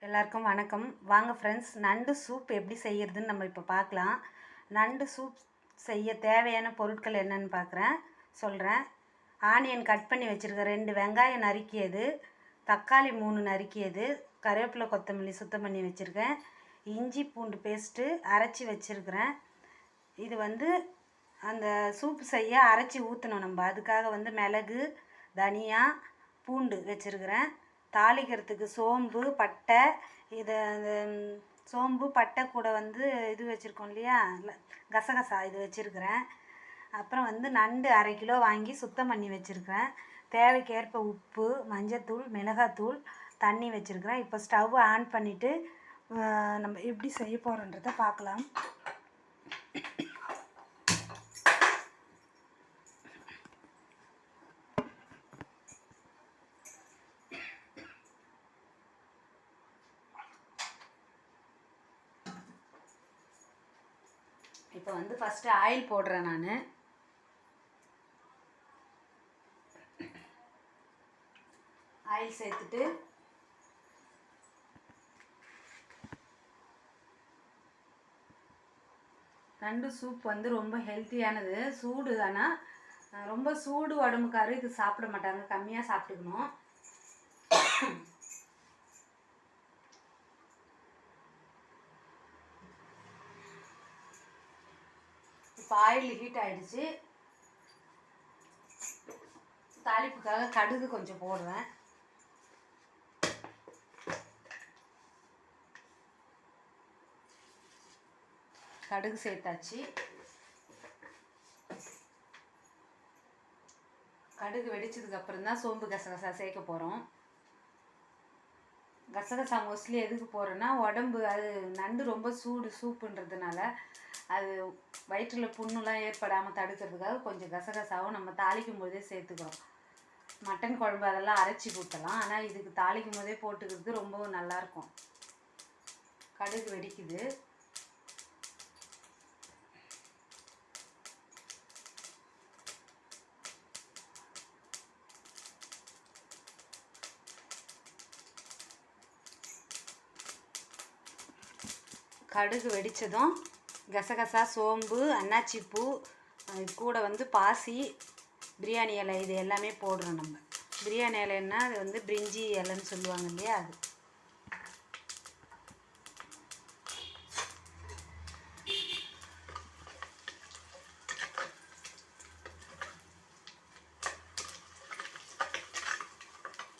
எல்லாருக்கும் வணக்கம். வாங்க ஃப்ரெண்ட்ஸ், நண்டு சூப் எப்படி செய்யறதுன்னு நம்ம இப்போ பார்க்கலாம். நண்டு சூப் செய்ய தேவையான பொருட்கள் என்னென்னு சொல்கிறேன். ஆனியன் கட் பண்ணி வச்சுருக்கேன், 2 வெங்காயம் நறுக்கியது, தக்காளி 3 நறுக்கியது, கருவேப்பிலை கொத்தமல்லி சுத்தம் பண்ணி வச்சுருக்கேன், இஞ்சி பூண்டு பேஸ்ட்டு அரைச்சி வச்சுருக்கிறேன். இது அந்த சூப் செய்ய அரைச்சி ஊற்றணும் நம்ம. அதுக்காக மிளகு, தனியா, பூண்டு வச்சுருக்கிறேன். தாளிக்கிறதுக்கு சோம்பு, பட்டை, இதை சோம்பு பட்டை கூட இது வச்சுருக்கோம் இல்லையா, கசகசா, இது வச்சுருக்கிறேன். அப்புறம் நண்டு 1/2 கிலோ வாங்கி சுத்தம் பண்ணி வச்சுருக்கிறேன். தேவைக்கேற்ப உப்பு, மஞ்சத்தூள், மிளகாத்தூள், தண்ணி வச்சுருக்கிறேன். இப்போ ஸ்டவ் ஆன் பண்ணிவிட்டு நம்ம எப்படி செய்ய போகிறோன்றதை பார்க்கலாம். இப்போ ஃபஸ்ட்டு ஆயில் போடுறேன். நான் ஆயில் சேர்த்துட்டு நண்டு சூப் ரொம்ப ஹெல்த்தியானது, சூடு. ஆனால் ரொம்ப சூடு உடம்புக்காரு இது சாப்பிட மாட்டாங்க, கம்மியாக சாப்பிட்டுக்கணும். இப்போ ஆயில் ஹீட் ஆகிடுச்சு. தாளிப்புக்காக கடுகு கொஞ்சம் போடுவேன். கடுகு சேர்த்தாச்சு. கடுகு வெடிச்சதுக்கப்புறம் தான் சோம்பு கசகசா சேர்க்க போகிறோம். கசகசா மோஸ்ட்லி எதுக்கு போகிறோன்னா, உடம்பு அது நண்டு ரொம்ப சூடு சூப்புன்றதுனால அது வயிற்றில் புண்ணுலாம் ஏற்படாமல் தடுக்கிறதுக்காக கொஞ்சம் கசகசாவும் நம்ம தாளிக்கும் போதே சேர்த்துக்கிறோம். மட்டன் குழம்பு அதெல்லாம் அரைச்சி ஊற்றலாம், ஆனால் இதுக்கு தாளிக்கும் போதே போட்டுக்கிறது ரொம்பவும் நல்லாயிருக்கும். கடுகு வெடிக்குது. கடுகு வெடித்ததும் கசகசா, சோம்பு, அன்னாச்சிப்பூ, கூட பாசி, பிரியாணி இலை, இது எல்லாமே போடுறோம் நம்ம. பிரியாணி இலைன்னா அது பிரிஞ்சி இலைன்னு சொல்லுவாங்க இல்லையா, அது.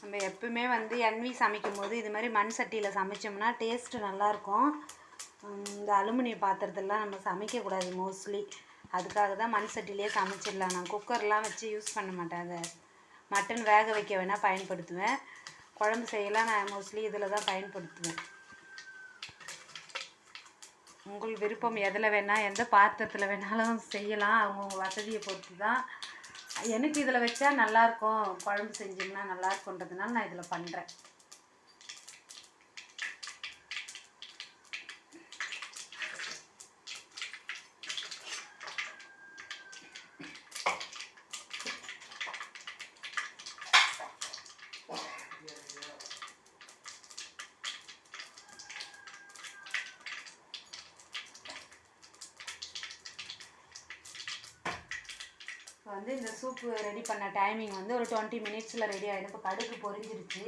நம்ம எப்பவுமே எண்ணெய் சமைக்கும் போது இது மாதிரி மண் சட்டியில் சமைச்சோம்னா டேஸ்ட்டு நல்லாயிருக்கும். இந்த அலுமினிய பாத்திரத்தெல்லாம் நம்ம சமைக்கக்கூடாது மோஸ்ட்லி. அதுக்காக தான் மண் சட்டிலே சமைச்சிடலாம். நான் குக்கர்லாம் வச்சு யூஸ் பண்ண மாட்டேன். அதை மட்டன் வேக வைக்க வேணால் பயன்படுத்துவேன். குழம்பு செய்யலாம் நான் மோஸ்ட்லி இதில் தான் பயன்படுத்துவேன். உங்கள் விருப்பம், எதில் வேணால் எந்த பாத்திரத்தில் வேணாலும் செய்யலாம், அவங்கவுங்க வசதியை பொறுத்து தான். எனக்கு இதில் வச்சா நல்லாயிருக்கும், குழம்பு செஞ்சோம்னா நல்லாயிருக்குன்றதுனால நான் இதில் பண்ணுறேன். இந்த சூப்பு ரெடி பண்ண டைமிங் ஒரு 20 மினிட்ஸில் ரெடி ஆகிடும். இப்போ கடுகு பொரிஞ்சிருச்சு,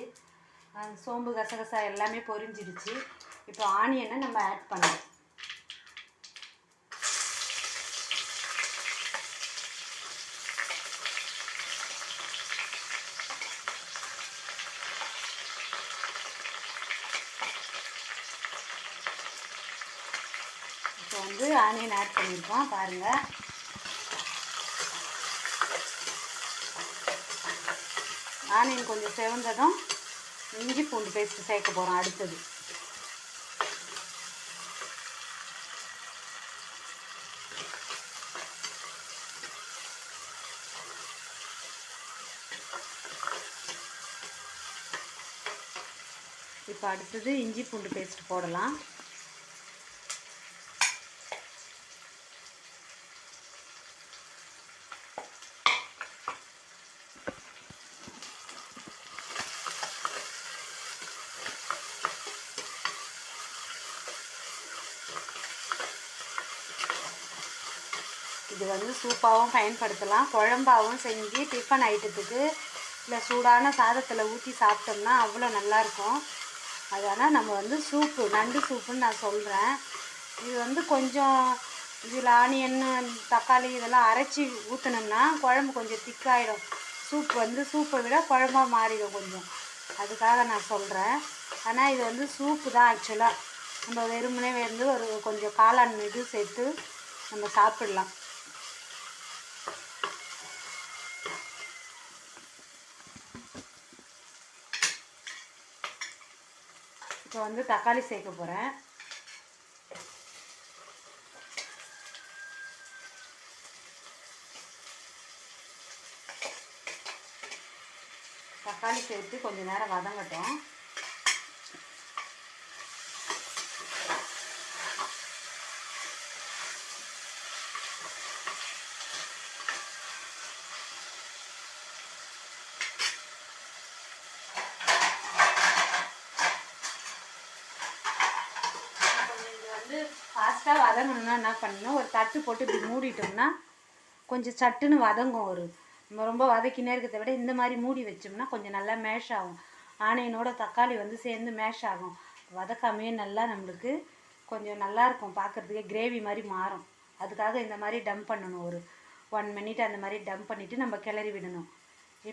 சோம்பு கசகசா எல்லாமே பொரிஞ்சிடுச்சு. இப்போ ஆனியனை நம்ம ஆட் பண்ணலாம். இப்போ ஆனியன் ஆட் பண்ணியிருக்கோம் பாருங்கள். ஆனியன் கொஞ்சம் செவந்ததும் இஞ்சி பூண்டு பேஸ்ட்டு சேர்க்க போகிறோம் அடுத்தது. இப்போ அடுத்தது இஞ்சி பூண்டு பேஸ்ட் போடலாம். இது வந்து சூப்பாகவும் பயன்படுத்தலாம், குழம்பாகவும் செஞ்சு டிஃபன் ஐட்டத்துக்கு இல்லை சூடான சாதத்தில் ஊற்றி சாப்பிட்டோம்னா அவ்வளோ நல்லாயிருக்கும். அதனால் நம்ம வந்து சூப்பு, நண்டு சூப்புன்னு நான் சொல்கிறேன். இது வந்து கொஞ்சம் இதில் ஆனியன் தக்காளி இதெல்லாம் அரைச்சி ஊற்றினோம்னா குழம்பு கொஞ்சம் திக்காயிடும். சூப் வந்து சூப்பை விட குழம்பாக மாறிடும் கொஞ்சம், அதுக்காக நான் சொல்கிறேன். ஆனால் இது வந்து சூப்பு தான் ஆக்சுவலாக. நம்ம வெறுமனே வந்து ஒரு கொஞ்சம் காளான் இது சேர்த்து நம்ம சாப்பிடலாம். இப்போ வந்து தக்காளி சேர்க்க போகிறேன். தக்காளி சேர்த்து கொஞ்சம் நேரம் வதங்கட்டும். ஃபாஸ்ட்டாக வதங்கணுன்னா என்ன பண்ணணும், ஒரு தட்டு போட்டு இப்படி மூடிட்டோம்னா கொஞ்சம் சட்டுன்னு வதங்கும். நம்ம ரொம்ப வதக்கினே இருக்கிறத விட இந்த மாதிரி மூடி வச்சோம்னா கொஞ்சம் நல்லா மேஷ் ஆகும். ஆனியனோட தக்காளி வந்து சேர்ந்து மேஷ் ஆகும். வதக்காமையே நல்லா நம்மளுக்கு கொஞ்சம் நல்லாயிருக்கும், பார்க்குறதுக்கே கிரேவி மாதிரி மாறும். அதுக்காக இந்த மாதிரி டம்ப் பண்ணணும், ஒரு 1 மினிட் அந்த மாதிரி டம்ப் பண்ணிவிட்டு நம்ம கிளறி விடணும்.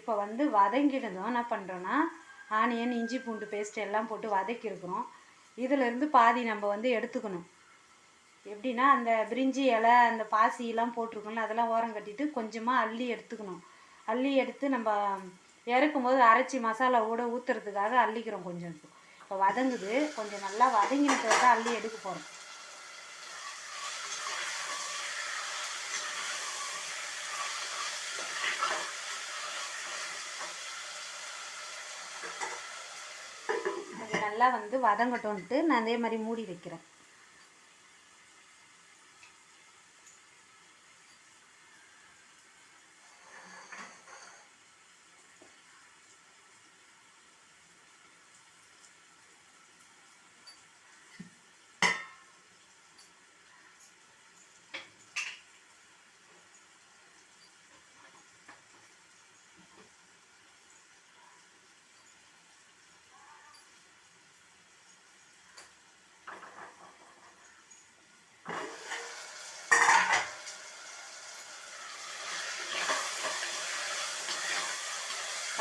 இப்போ வந்து வதங்கினதும் என்ன பண்ணுறோன்னா, ஆனியன் இஞ்சி பூண்டு பேஸ்ட் எல்லாம் போட்டு வதக்கியிருக்கிறோம். இதிலேருந்து பாதி நம்ம வந்து எடுத்துக்கணும். எப்படின்னா அந்த பிரிஞ்சி இலை அந்த பாசியெல்லாம் போட்டிருக்கோம்ல, அதெல்லாம் ஓரம் கட்டிட்டு கொஞ்சமாக அள்ளி எடுத்துக்கணும். அள்ளி எடுத்து நம்ம இறக்கும் போது அரைச்சி மசாலா கூட ஊற்றுறதுக்காக அள்ளிக்கிறோம் கொஞ்சம். இப்போ வதங்குது, கொஞ்சம் நல்லா வதங்கினதை தான் அள்ளி எடுக்க போகிறோம். கொஞ்சம் நல்லா வந்து வதங்கட்டோன்ட்டு நான் அதே மாதிரி மூடி வைக்கிறேன்.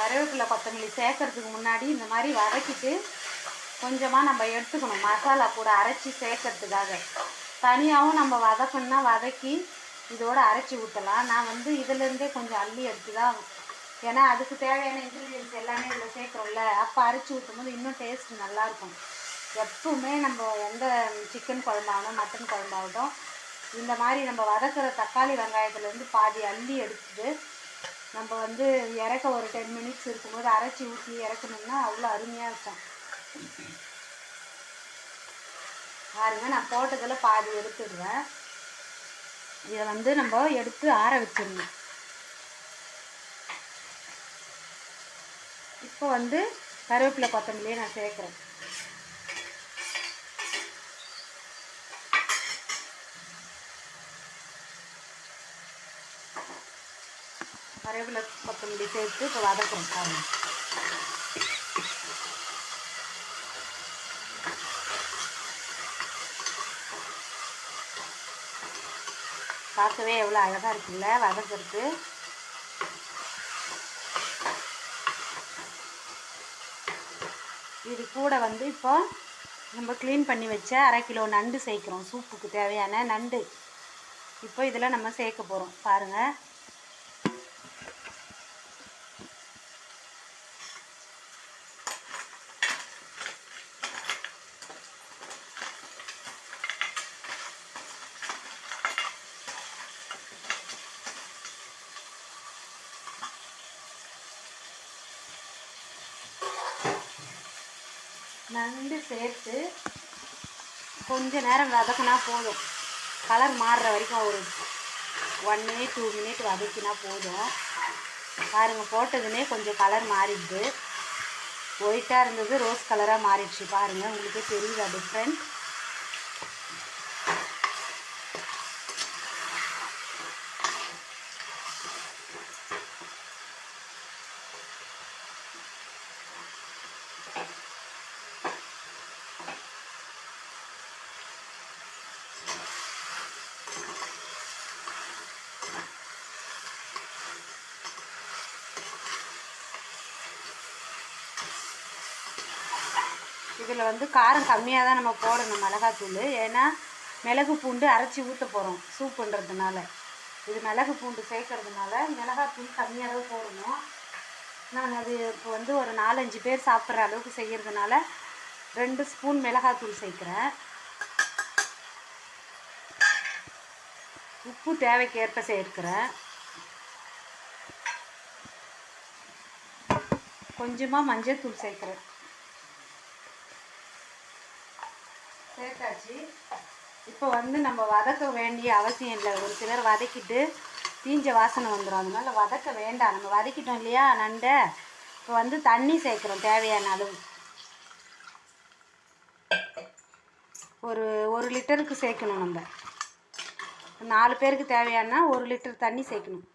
கருவேப்பிலை கொத்தமல்லி சேர்க்கறதுக்கு முன்னாடி இந்த மாதிரி வதக்கிட்டு கொஞ்சமாக நம்ம எடுத்துக்கணும், மசாலா கூட அரைச்சி சேர்க்கறதுக்காக. தனியாகவும் நம்ம வதக்கணுன்னா வதக்கி இதோடு அரைச்சி ஊற்றலாம். நான் வந்து இதிலேருந்தே கொஞ்சம் அள்ளி எடுத்து தான், ஏன்னா அதுக்கு தேவையான இன்க்ரீடியன்ஸ் எல்லாமே இதில் சேர்க்குறோம்ல, அப்போ அரைச்சி ஊற்றும் போது இன்னும் டேஸ்ட் நல்லாயிருக்கும். எப்பவுமே நம்ம எந்த சிக்கன் குழம்பாகட்டும் மட்டன் குழம்பாகட்டும் இந்த மாதிரி நம்ம வதக்கிற தக்காளி வெங்காயத்துலேருந்து பாதி அள்ளி எடுத்துட்டு நம்ம வந்து இறக்க ஒரு 10 மினிட்ஸ் இருக்கும்போது அரைச்சி ஊற்றி இறக்கணும்னா அவ்வளோ அருமையாக இருக்கும். பாருங்க, நான் போட்டதில் பாதி எடுத்துடுவேன். இதை வந்து நம்ம எடுத்து ஆற வச்சிடணும். இப்போ வந்து கருவேப்பிலை கொத்தமல்லியை நான் சேர்க்குறேன். கருவேப்பிலை கொத்தமல்லி சேர்த்து இப்போ வதக்குறோம். பாருங்கள், பார்க்கவே எவ்வளோ அழகாக இருக்குல்ல வதக்கிறது. இது கூட வந்து இப்போ நம்ம க்ளீன் பண்ணி வச்ச 1/2 கிலோ நண்டு சேர்க்குறோம், சூப்புக்கு தேவையான நண்டு. இப்போ இதில் நம்ம சேர்க்க போகிறோம். பாருங்கள், நண்டு சேர்த்து கொஞ்ச நேரம் வதக்கினா போதும். கலர் மாறுற வரைக்கும் ஒரு 1 மினிட் 2 மினிட் வதக்கினா போதும். பாருங்கள், போட்டதுமே கொஞ்சம் கலர் மாறிடுது. ஒயிட்டாக இருந்தது ரோஸ் கலராக மாறிடுச்சு. பாருங்கள், உங்களுக்கு தெரியுதா டிஃப்ரெண்ட்? இதில் வந்து காரம் கம்மியாக தான் நம்ம போடணும் மிளகாத்தூள். ஏன்னா மிளகு பூண்டு அரைச்சி ஊற்ற போகிறோம் சூப்புன்றதுனால. இது மிளகு பூண்டு சேர்க்கறதுனால மிளகாத்தூள் கம்மியாக தான் போடணும். நான் அது இப்போ வந்து ஒரு 4-5 பேர் சாப்பிட்ற அளவுக்கு செய்கிறதுனால 2 ஸ்பூன் மிளகாத்தூள் சேர்க்குறேன். உப்பு தேவைக்கேற்ப சேர்க்கிறேன். கொஞ்சமாக மஞ்சள் தூள் சேர்க்குறேன். சேர்த்தாச்சு. இப்போ வந்து நம்ம வதக்க வேண்டிய அவசியம் இல்லை. ஒரு சிலர் வதக்கிட்டு தீஞ்ச வாசனை வந்துடும், அதனால வதக்க வேண்டாம். நம்ம வதக்கிட்டோம் இல்லையா நண்டை. இப்போ வந்து தண்ணி சேர்க்குறோம் தேவையான அளவு. ஒரு லிட்டருக்கு சேர்க்கணும். நம்ம 4 பேருக்கு தேவையானா 1 லிட்டர் தண்ணி சேர்க்கணும்.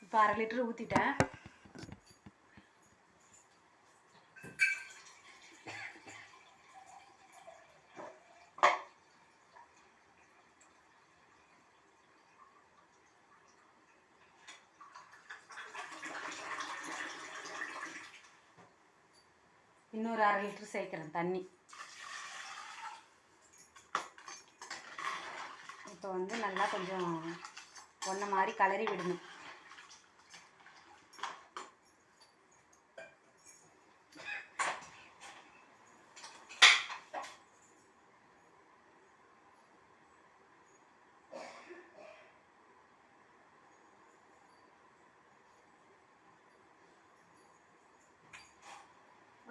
இப்போ 1/2 லிட்டர் ஊற்றிட்டேன். இன்னொரு 1/2 லிட்டர் சேர்க்குறேன் தண்ணி. இப்போ வந்து நல்லா கொஞ்சம் ஒன்றை மாதிரி கலரி விடணும்.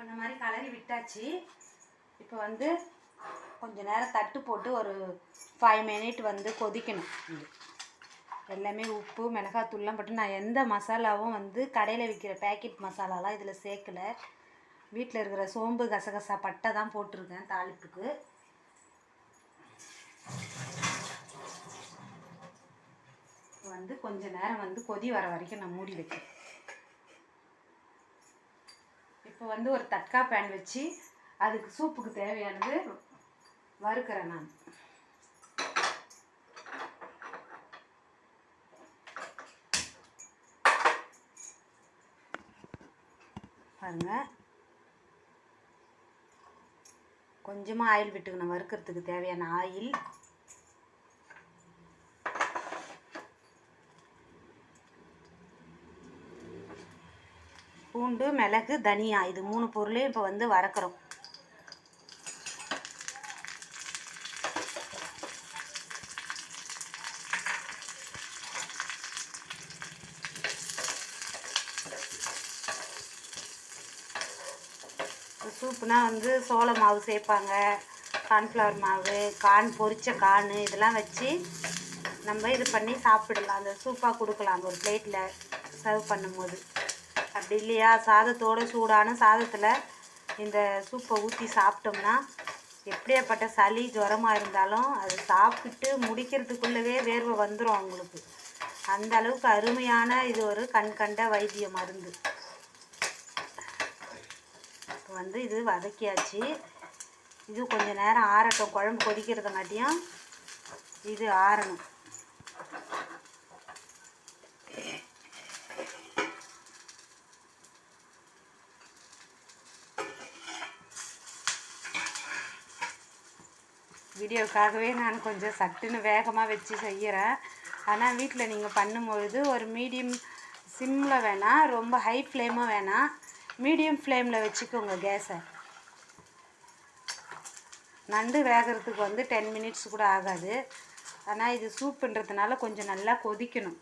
ஒன்றை மாதிரி கலரி விட்டாச்சு. இப்போ வந்து கொஞ்ச நேரம் தட்டு போட்டு ஒரு 5 மினிட் வந்து கொதிக்கணும். எல்லாமே உப்பு மிளகாத்தூள்லாம் போட்டு, நான் எந்த மசாலாவும் வந்து கடையில் விற்கிற பேக்கெட் மசாலாலாம் இதில் சேர்க்கலை. வீட்டில் இருக்கிற சோம்பு கசகசா பட்டை தான் போட்டிருக்கேன் தாளிப்புக்கு. வந்து கொஞ்ச நேரம் வந்து கொதி வர வரைக்கும் நான் மூடி வைக்கிறேன். இப்போ வந்து ஒரு தட்கா பேன் வச்சு அதுக்கு சூப்புக்கு தேவையானது வறுக்கிறேன் நான். பாருங்க, கொஞ்சமாக ஆயில் விட்டுக்கணும். வறுக்கிறதுக்கு தேவையான ஆயில். பூண்டு மிளகு தனியா இது 3 பொருளையும் இப்போ வந்து வறுக்கிறோம். சூப்புனா வந்து சோள மாவு சேர்ப்பாங்க, கார்ன்ஃப்ளவர் மாவு, பொரிச்ச கான் இதெல்லாம் வச்சு நம்ம இது பண்ணி சாப்பிடலாம். அந்த சூப்பாக கொடுக்கலாம் ஒரு பிளேட்டில் சர்வ் பண்ணும்போது. அப்படி இல்லையா சாதத்தோடு சூடான சாதத்தில் இந்த சூப்பை ஊற்றி சாப்பிட்டோம்னா எப்படியாப்பட்ட சளி ஜுரமாக இருந்தாலும் அது சாப்பிட்டு முடிக்கிறதுக்குள்ளவே வேர்வை வந்துடும் அவங்களுக்கு. அந்த அளவுக்கு அருமையான இது ஒரு கண்கண்ட வைத்திய மருந்து. இப்போ வந்து இது வதக்கியாச்சு. இது கொஞ்சம் நேரம் ஆறட்டும். குழம்பு கொதிக்கிறதுங்காட்டியும் இது ஆறணும். வீடியோக்காகவே நான் கொஞ்சம் சட்டுன்னு வேகமாக வச்சு செய்கிறேன். ஆனால் வீட்டில் நீங்கள் பண்ணும்பொழுது ஒரு மீடியம் சிம்மில் வேணாம், ரொம்ப ஹை ஃப்ளேமும் வேணாம், மீடியம் ஃப்ளேமில் வச்சுக்கோங்க கேஸை. நண்டு வேகிறதுக்கு வந்து 10 மினிட்ஸ் கூட ஆகாது. ஆனால் இது சூப்புன்றதுனால கொஞ்சம் நல்லா கொதிக்கணும்.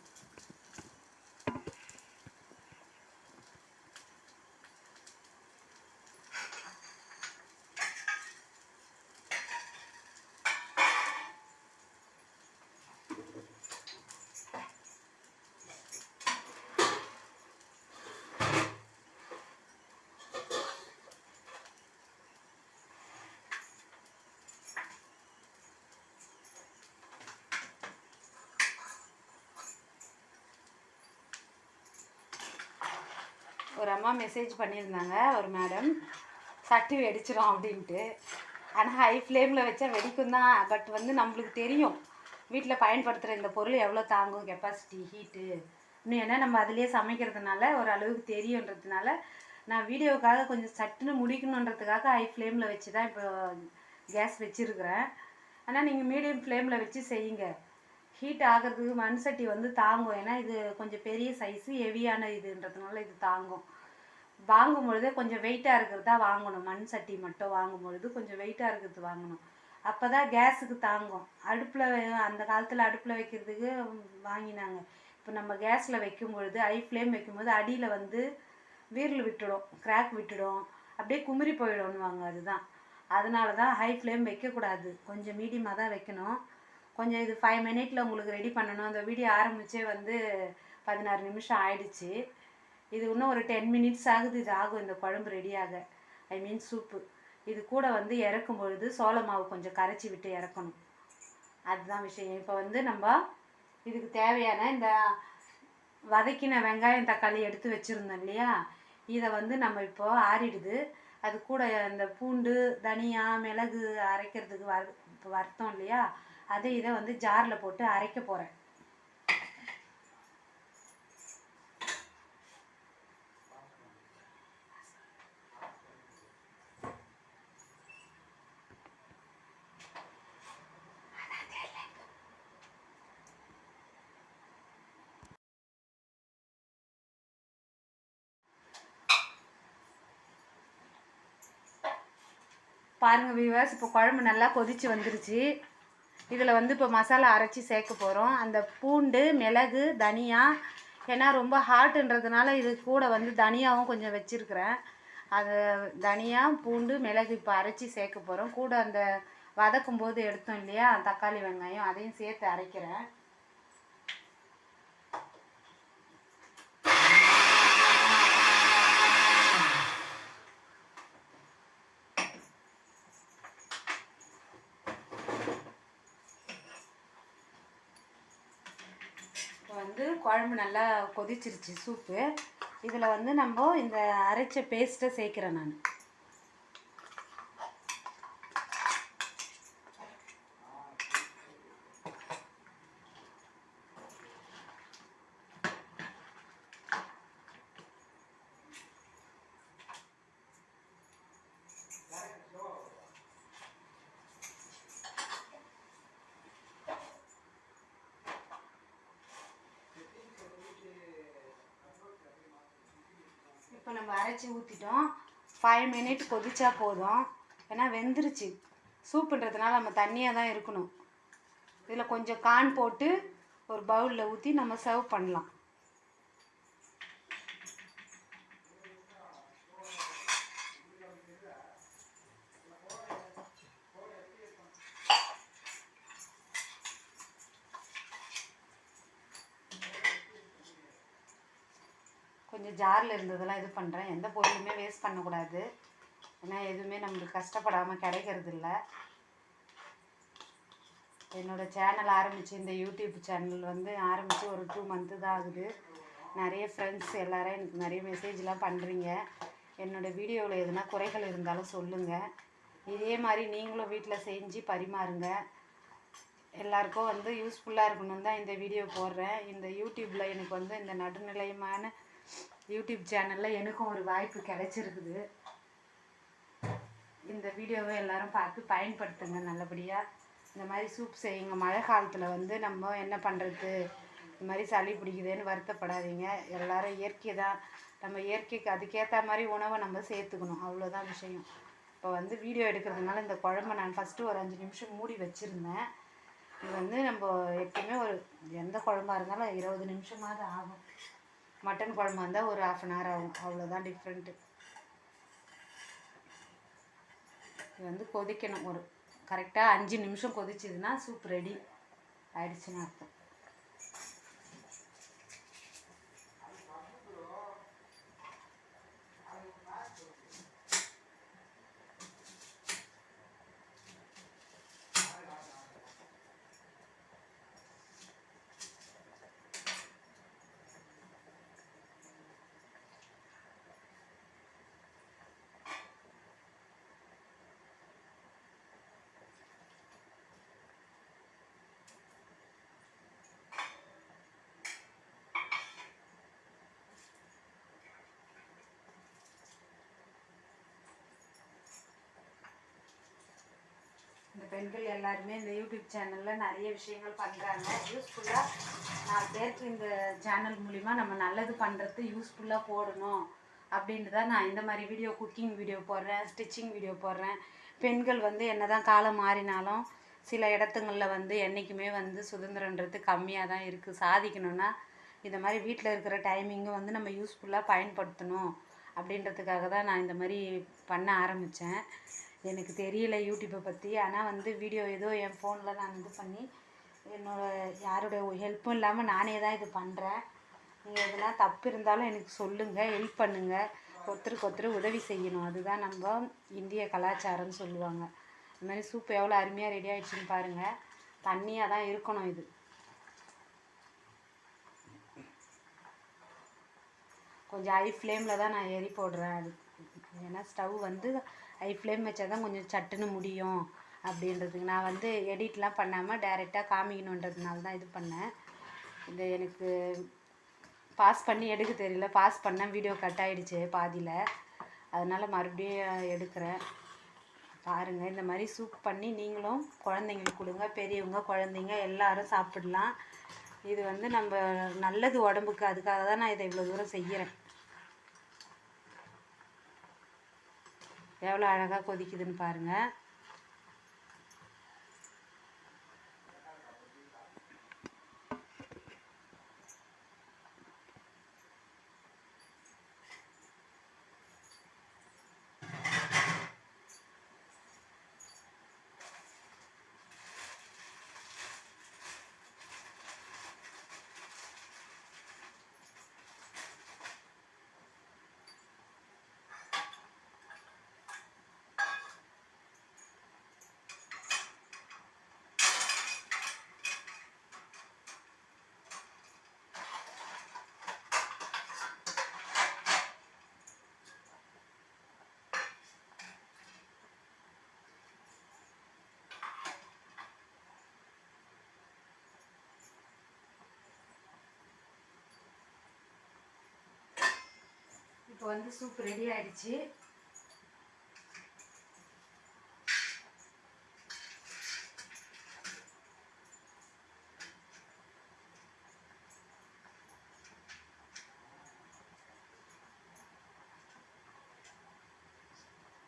ஒரு அம்மா மெசேஜ் பண்ணியிருந்தாங்க, ஒரு மேடம், சட்டி வெடிச்சிடும் அப்படின்ட்டு. ஆனால் ஹை ஃப்ளேமில் வச்சா வெடிக்கும் தான். பட் வந்து நம்மளுக்கு தெரியும் வீட்டில் பயன்படுத்துகிற இந்த பொருள் எவ்வளோ தாங்கும் கெப்பாசிட்டி ஹீட்டு இன்னும். ஏன்னா நம்ம அதிலே சமைக்கிறதுனால ஒரு அளவுக்கு தெரியுன்றதுனால நான் வீடியோவுக்காக கொஞ்சம் சட்டுன்னு முடிக்கணுன்றதுக்காக ஹை ஃப்ளேமில் வச்சு தான் இப்போ கேஸ் வச்சுருக்கிறேன். ஆனால் நீங்கள் மீடியம் ஃப்ளேமில் வச்சு செய்யுங்க. ஹீட் ஆகிறதுக்கு மண் சட்டி வந்து தாங்கும். ஏன்னா இது கொஞ்சம் பெரிய சைஸு, ஹெவியான இதுன்றதுனால இது தாங்கும். வாங்கும் பொழுதே கொஞ்சம் வெயிட்டாக இருக்கிறதா வாங்கணும். மண் சட்டி மட்டும் வாங்கும் பொழுது கொஞ்சம் வெயிட்டாக இருக்கிறது வாங்கணும். அப்போ தான் கேஸுக்கு தாங்கும். அடுப்பில் அந்த காலத்தில் அடுப்பில் வைக்கிறதுக்கு வாங்கினாங்க. இப்போ நம்ம கேஸில் வைக்கும் பொழுது ஹை ஃப்ளேம் வைக்கும்போது அடியில் வந்து வீரல் விட்டுடும், கிராக் விட்டுடும், அப்படியே குமிறி போயிடும்னுவாங்க. அதுதான், அதனால தான் ஹை ஃப்ளேம் வைக்கக்கூடாது. கொஞ்சம் மீடியமாக தான் வைக்கணும். கொஞ்சம் இது 5 மினிட்ல உங்களுக்கு ரெடி பண்ணணும். அந்த வீடியோ ஆரம்பித்தே வந்து 16 நிமிஷம் ஆயிடுச்சு. இது இன்னும் ஒரு 10 மினிட்ஸ் ஆகுது. இது ஆகும் இந்த குழம்பு ரெடியாக, ஐ மீன் சூப்பு. இது கூட வந்து இறக்கும் பொழுது சோள மாவு கொஞ்சம் கரைச்சி விட்டு இறக்கணும். அதுதான் விஷயம். இப்போ வந்து நம்ம இதுக்கு தேவையான இந்த வதக்கின வெங்காயம் தக்காளி எடுத்து வச்சுருந்தோம் இல்லையா, இதை வந்து நம்ம இப்போ ஆறிடுது. அது கூட இந்த பூண்டு, தனியா, மிளகு அரைக்கிறதுக்கு இப்போ வறுத்தோம் இல்லையா, இதை வந்து ஜாரில் போட்டு அரைக்க போகிறேன். பாருங்கள் வியூவர்ஸ், இப்போ குழம்பு நல்லா கொதித்து வந்துருச்சு. இதில் வந்து இப்போ மசாலா அரைச்சி சேர்க்க போகிறோம். அந்த பூண்டு, மிளகு, தனியா, ஏன்னா ரொம்ப ஹாட்டுன்றதுனால இது கூட வந்து தனியாவும் கொஞ்சம் வச்சுருக்கிறேன். அது தனியா, பூண்டு, மிளகு இப்போ அரைச்சி சேர்க்க போகிறோம். கூட அந்த வதக்கும் போது எடுத்தோம் இல்லையா தக்காளி வெங்காயம், அதையும் சேர்த்து அரைக்கிறேன். வந்து குழம்பு நல்லா கொதிச்சிருச்சு சூப்பு. இதில் வந்து நம்ம இந்த அரைச்ச பேஸ்ட்டை சேர்க்குறேன் நான். இப்போ நம்ம அரைச்சி ஊற்றிட்டோம். 5 மினிட் கொதிச்சா போதும். ஏன்னா வெந்துருச்சு. சூப்புன்றதுனால நம்ம தண்ணியாக தான் இருக்கணும். இதில் கொஞ்சம் கார்ன் போட்டு ஒரு பவுலில் ஊற்றி நம்ம சர்வ் பண்ணலாம். கொஞ்சம் ஜாரில் இருந்ததெல்லாம் இது பண்ணுறேன். எந்த பொருளுமே வேஸ்ட் பண்ணக்கூடாது. ஏன்னா எதுவுமே நம்மளுக்கு கஷ்டப்படாமல் கிடைக்கிறது இல்லை. என்னோடய சேனல் ஆரம்பித்து, இந்த யூடியூப் சேனல் வந்து ஆரம்பித்து ஒரு 2 மந்த்து தான் ஆகுது. நிறைய ஃப்ரெண்ட்ஸ் எல்லோரும் எனக்கு நிறைய மெசேஜ்லாம் பண்ணுறீங்க. என்னோடய வீடியோவில் எதுனா குறைகள் இருந்தாலும் சொல்லுங்கள். இதே மாதிரி நீங்களும் வீட்டில் செஞ்சு பரிமாறுங்க. எல்லாருக்கும் வந்து யூஸ்ஃபுல்லாக இருக்கணும் தான் இந்த வீடியோ போடுறேன். இந்த யூடியூப்பில் எனக்கு வந்து இந்த நடுநிலையமான யூடியூப் சேனலில் எனக்கும் ஒரு வாய்ப்பு கிடைச்சிருக்குது. இந்த வீடியோவை எல்லோரும் பார்த்து பயன்படுத்துங்க நல்லபடியாக. இந்த மாதிரி சூப் செய்யுங்க. மழை காலத்தில் வந்து நம்ம என்ன பண்ணுறது, இந்த மாதிரி சளி பிடிக்குதுன்னு வருத்தப்படாதீங்க. எல்லோரும் இயற்கை தான். நம்ம இயற்கைக்கு அதுக்கேற்ற மாதிரி உணவை நம்ம சேர்த்துக்கணும், அவ்வளோதான் விஷயம். இப்போ வந்து வீடியோ எடுக்கிறதுனால இந்த குழம்பை நான் ஃபஸ்ட்டு ஒரு 5 நிமிஷம் மூடி வச்சுருந்தேன். இது வந்து நம்ம எப்பயுமே ஒரு எந்த குழம்பா இருந்தாலும் 20 நிமிஷமாவது ஆகும். மட்டன் குழம்பா இருந்தால் ஒரு 1/2 hour ஆகும், அவ்வளோதான் டிஃப்ரெண்ட்டு. இது வந்து கொதிக்கணும். ஒரு கரெக்டாக 5 நிமிஷம் கொதிச்சதுன்னா சூப் ரெடி ஆயிடுச்சுன்னு அர்த்தம். பெண்கள் எல்லாருமே இந்த யூடியூப் சேனலில் நிறைய விஷயங்கள் பண்ணுறாங்க. யூஸ்ஃபுல்லாக 4 பேருக்கு இந்த சேனல் மூலிமா நம்ம நல்லது பண்ணுறது யூஸ்ஃபுல்லாக போடணும் அப்படின்ட்டு தான் நான் இந்த மாதிரி வீடியோ, குக்கிங் வீடியோ போடுறேன், ஸ்டிச்சிங் வீடியோ போடுறேன். பெண்கள் வந்து என்ன தான் காலம் மாறினாலும் சில இடத்துங்களில் வந்து என்றைக்குமே வந்து சுதந்திரன்றது கம்மியாக தான் இருக்குது. சாதிக்கணும்னா இந்த மாதிரி வீட்டில் இருக்கிற டைமிங்கை வந்து நம்ம யூஸ்ஃபுல்லாக பயன்படுத்தணும் அப்படின்றதுக்காக தான் நான் இந்த மாதிரி பண்ண ஆரம்பித்தேன். எனக்கு தெரியல யூடியூப்பை பற்றி. ஆனால் வந்து வீடியோ ஏதோ என் ஃபோனில் நான் இது பண்ணி யாருடைய ஹெல்ப்பும் இல்லாமல் நானே தான் இது பண்ணுறேன். நீங்கள் இதெல்லாம் தப்பு இருந்தாலும் எனக்கு சொல்லுங்கள், ஹெல்ப் பண்ணுங்கள். ஒருத்தருக்கு ஒருத்தர் உதவி செய்யணும். அதுதான் நம்ம இந்திய கலாச்சாரம்னு சொல்லுவாங்க. இந்த மாதிரி சூப் எவ்வளோ அருமையாக ரெடி ஆகிடுச்சின்னு பாருங்கள். தண்ணியாக தான் இருக்கணும். இது கொஞ்சம் ஹை ஃப்ளேமில் தான் நான் எரி போடுறேன். அது ஏன்னா ஸ்டவ் வந்து ஹை ஃப்ளேம் வச்சா தான் கொஞ்சம் சட்டுன்னு முடியும் அப்படின்றதுக்கு. நான் வந்து எடிட்லாம் பண்ணாமல் டைரெக்டாக காமிக்கணுன்றதுனால தான் இது பண்ணேன். இது எனக்கு பாஸ் பண்ணி எடுக்க தெரியல. பாஸ் பண்ணேன், வீடியோ கட் ஆகிடுச்சு பாதியில். அதனால் மறுபடியும் எடுக்கிறேன். பாருங்கள், இந்த மாதிரி சூப் பண்ணி நீங்களும் குழந்தைங்களுக்கு கொடுங்க. பெரியவங்க குழந்தைங்க எல்லோரும் சாப்பிடலாம். இது வந்து நம்ம நல்லது உடம்புக்கு. அதுக்காக தான் நான் இதை இவ்வளோ தூரம் செய்கிறேன். எவ்வளோ அழகாக கொதிக்குதுன்னு பாருங்கள். இப்போ வந்து சூப் ரெடி ஆயிடுச்சு.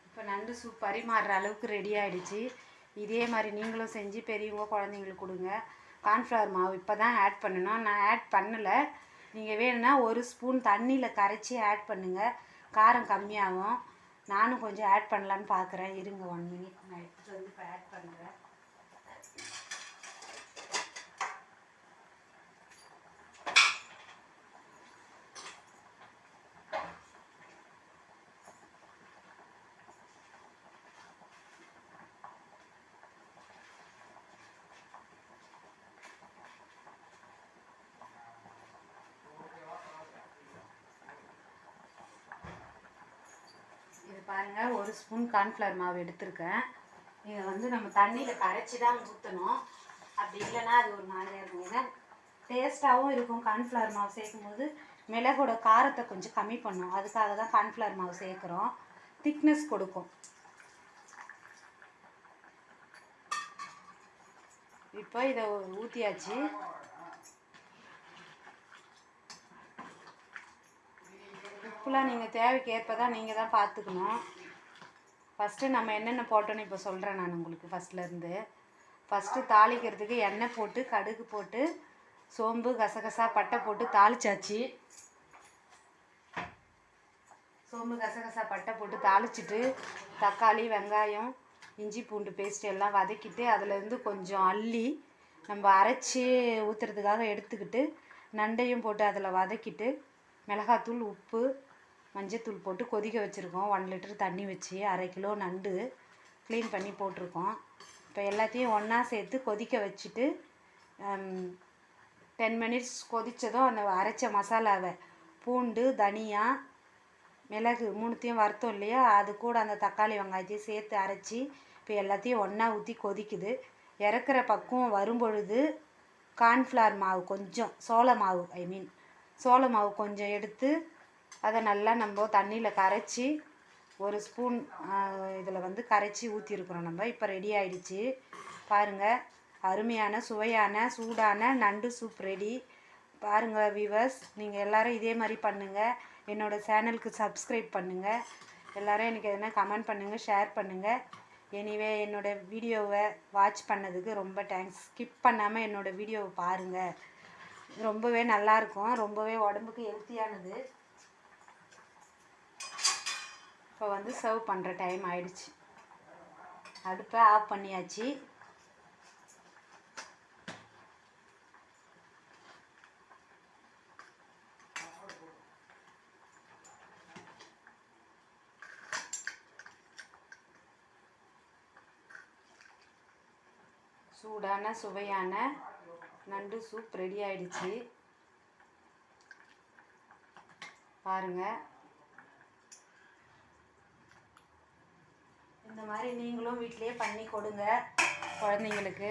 இப்போ நண்டு சூப் பரிமாறுற அளவுக்கு ரெடி ஆகிடுச்சு. இதே மாதிரி நீங்களும் செஞ்சு பெரியவங்க குழந்தைங்களுக்கு கொடுங்க. கார்ன்ஃப்ளவர் மாவு இப்போ தான் ஆட் பண்ணணும். நான் ஆட் பண்ணலை. நீங்கள் வேணும்னா 1 ஸ்பூன் தண்ணியில் கரைச்சி ஆட் பண்ணுங்கள். காரம் கம்மியாகும். நானும் கொஞ்சம் ஆட் பண்ணலான்னு பார்க்குறேன். இருங்க 1 மினிட். நான் எடுத்துகிட்டு வந்து இப்போ ஆட் பண்ணுறேன். பாருங்கள், 1 ஸ்பூன் கார்ன்ஃப்ளவர் மாவு எடுத்திருக்கேன். இதை வந்து நம்ம தண்ணியில் கரைச்சி தான் ஊற்றணும். அப்படி இல்லைன்னா அது ஒரு மாதிரியாக இருக்கும். ஏன்னா டேஸ்ட்டாகவும் இருக்கும். கார்ன்ஃப்ளவர் மாவு சேர்க்கும்போது மிளகோட காரத்தை கொஞ்சம் கம்மி பண்ணும். அதுக்காக தான் கார்ன்ஃப்ளவர் மாவு சேர்க்குறோம். திக்னஸ் கொடுக்கும். இப்போ இதை ஊற்றியாச்சு. உப்புலாம் நீங்கள் தேவைக்கு ஏற்ப தான் நீங்கள் தான் பார்த்துக்கணும். ஃபஸ்ட்டு நம்ம என்னென்ன போட்டோன்னு இப்போ சொல்கிறேன் நான் உங்களுக்கு ஃபஸ்ட்லேருந்து. ஃபஸ்ட்டு தாளிக்கிறதுக்கு எண்ணெய் போட்டு கடுகு போட்டு சோம்பு கசகசா பட்டை போட்டு தாளிச்சாச்சு. சோம்பு கசகசா பட்டை போட்டு தாளிச்சிட்டு தக்காளி வெங்காயம் இஞ்சி பூண்டு பேஸ்ட் எல்லாம் வதக்கிட்டு அதிலேருந்து கொஞ்சம் அள்ளி நம்ம அரைச்சி ஊற்றுறதுக்காக எடுத்துக்கிட்டு நண்டையும் போட்டு அதில் வதக்கிட்டு மிளகாத்தூள் உப்பு மஞ்சத்தூள் போட்டு கொதிக்க வச்சுருக்கோம். 1 லிட்டர் தண்ணி வச்சு 1/2 கிலோ நண்டு க்ளீன் பண்ணி போட்டிருக்கோம். இப்போ எல்லாத்தையும் ஒன்றா சேர்த்து கொதிக்க வச்சுட்டு 10 மினிட்ஸ் கொதித்ததும் அந்த அரைச்ச மசாலாவை பூண்டு தனியா மிளகு 3த்தையும் வறுத்தோம் இல்லையா, அது கூட அந்த தக்காளி வெங்காயத்தையும் சேர்த்து அரைச்சி இப்போ எல்லாத்தையும் ஒன்றா ஊற்றி கொதிக்குது. இறக்குற பக்குவம் வரும்பொழுது கார்ன்ஃப்ளவர் மாவு கொஞ்சம் சோள மாவு கொஞ்சம் எடுத்து அதை நல்லா நம்ம தண்ணியில் கரைச்சி 1 ஸ்பூன் இதில் வந்து கரைச்சி ஊற்றிருக்குறோம் நம்ம. இப்போ ரெடி ஆகிடுச்சு பாருங்கள். அருமையான சுவையான சூடான நண்டு சூப் ரெடி. பாருங்கள் வியூவர்ஸ், நீங்கள் எல்லோரும் இதே மாதிரி பண்ணுங்கள். என்னோடய சேனலுக்கு சப்ஸ்கிரைப் பண்ணுங்கள். எல்லோரும் எனக்கு எதனா கமெண்ட் பண்ணுங்கள், ஷேர் பண்ணுங்கள். எனிவே என்னோடய வீடியோவை வாட்ச் பண்ணதுக்கு ரொம்ப தேங்க்ஸ். ஸ்கிப் பண்ணாமல் என்னோடய வீடியோவை பாருங்கள். ரொம்பவே நல்லாயிருக்கும், ரொம்பவே உடம்புக்கு ஹெல்த்தியானது. இப்போ வந்து சர்வ் பண்ணுற டைம் ஆயிடுச்சு. அடுப்பை ஆஃப் பண்ணியாச்சு. சூடான சுவையான நண்டு சூப் ரெடி ஆயிடுச்சு பாருங்கள். இந்த மாதிரி நீங்களும் வீட்டிலேயே பண்ணி கொடுங்க குழந்தைங்களுக்கு.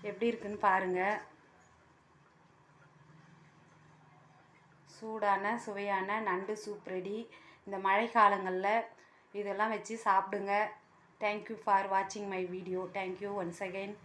எப்படி இருக்குன்னு பாருங்கள். சூடான சுவையான நண்டு சூப் ரெடி. இந்த மழை காலங்களில் இதெல்லாம் வச்சு சாப்பிடுங்க. தேங்க்யூ ஃபார் வாட்சிங் my video. Thank you once again.